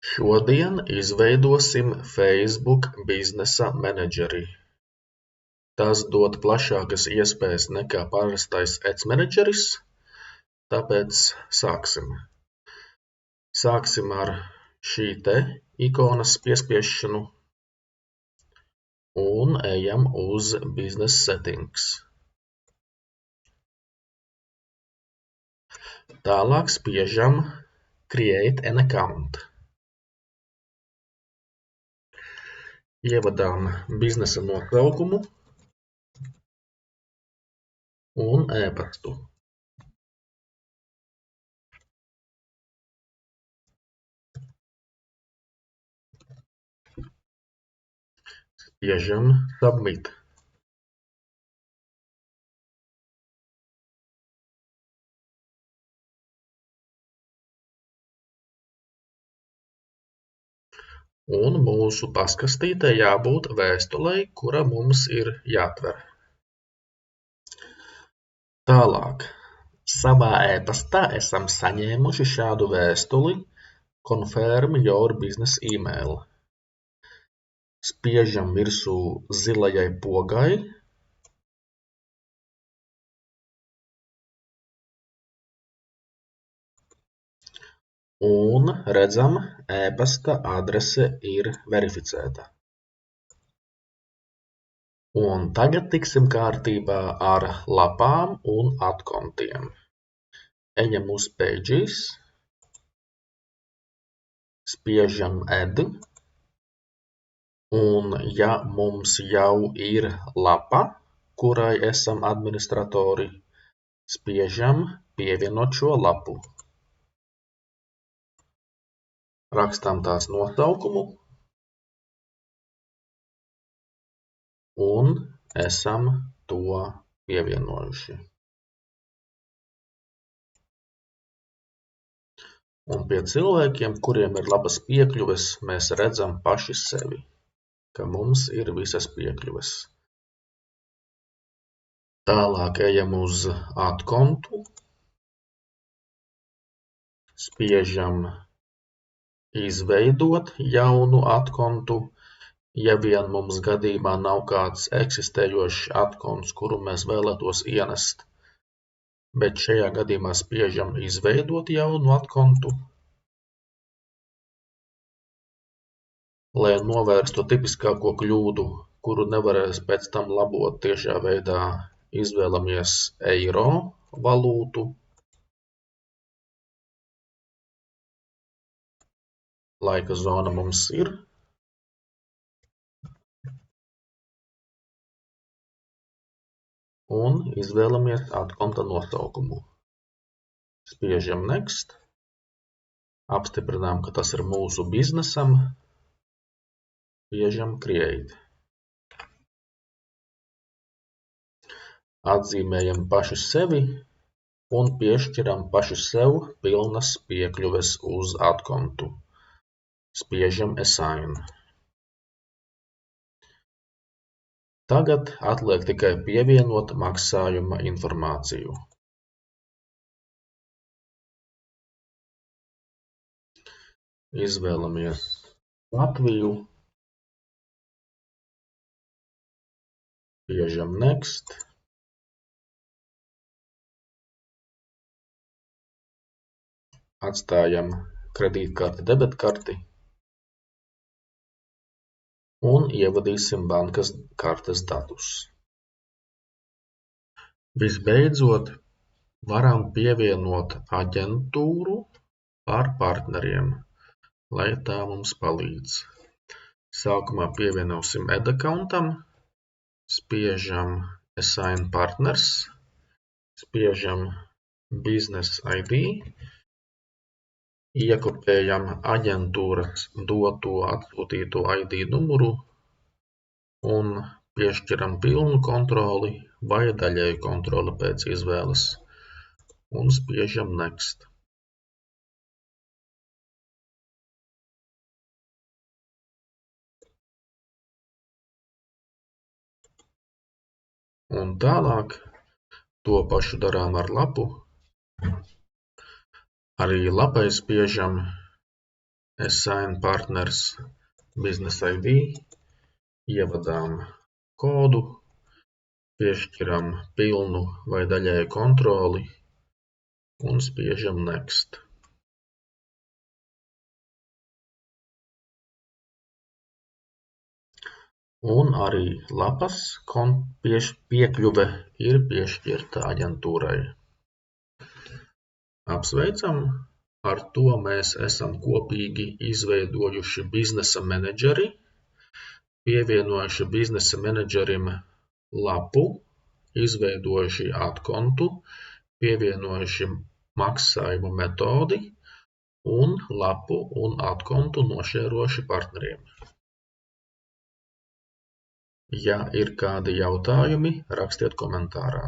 Šodien izveidosim Facebook Biznesa menedžeri. Tas dod plašākas iespējas nekā parastais Ads menedžeris, tāpēc sāksim. Sāksim ar šī te ikonas piespiešanu un ejam uz Business Settings. Tālāk spiežam Create an account. Ievadām biznesa nosaukumu un e-pastu. Spiežam Submit. Un mūsu paskastītē jābūt vēstulei, kura mums ir jāatver. Tālāk. Savā e-pastā esam saņēmuši šādu vēstuli Confirm your business email. Spiežam virsū zilajai pogai un redzam, e-pasta adrese ir verificēta. Un tagad tiksim kārtībā ar lapām un atkontiem. Ejam uz Pages, spiežam Add, un ja mums jau ir lapa, kurai esam administratori, spiežam Pievienot šo lapu. Rakstam tās nosaukumu un esam to pievienojuši. Un pie cilvēkiem, kuriem ir labas piekļuves, mēs redzam paši sevi, ka mums ir visas piekļuves. Tālāk ejam uz atkontu, spiežam Izveidot jaunu atkontu, ja vien mums gadījumā nav kāds eksistējošs atkonts, kuru mēs vēlētos ienest. Bet šajā gadījumā spiežam Izveidot jaunu atkontu, lai novērstu tipiskāko kļūdu, kuru nevarēs pēc tam labot tiešā veidā. Izvēlamies eiro valūtu. Laika zona mums ir. Un izvēlamies atkonta nosaukumu. Spiežam Next. Apstiprinām, ka tas ir mūsu biznesam. Spiežam Create. Atzīmējam paši sevi un piešķiram paši sev pilnas piekļuves uz atkontu. Spiežam Assign. Tagad atliek tikai pievienot maksājuma informāciju. Izvēlamies Latviju. Spiežam Next. Atstājam kredītkarti, debetkarti. Un ievadīsim bankas kartes datus. Visbeidzot, varam pievienot aģentūru par partneriem, lai tā mums palīdz. Sākumā pievienosim Add accountam, spiežam Assign Partners, spiežam Business ID, iekopējam aģentūras doto atsūtīto ID numuru un piešķiram pilnu kontroli vai daļēju kontroli pēc izvēles un spiežam Next. Un tālāk to pašu darām ar lapu. Arī lapai spiežam Create. Assign partners business ID, ievadām kodu, piešķiram pilnu vai daļēju kontroli un spiežam Next. Un arī lapas piekļuve ir piešķirta aģentūrai. Apsveicam! Ar to mēs esam kopīgi izveidojuši biznesa menedžeri, pievienojuši biznesa menedžerim lapu, izveidojuši atkontu, pievienojuši maksājumu metodi un lapu un atkontu nošērojuši partneriem. Ja ir kādi jautājumi, rakstiet komentārā.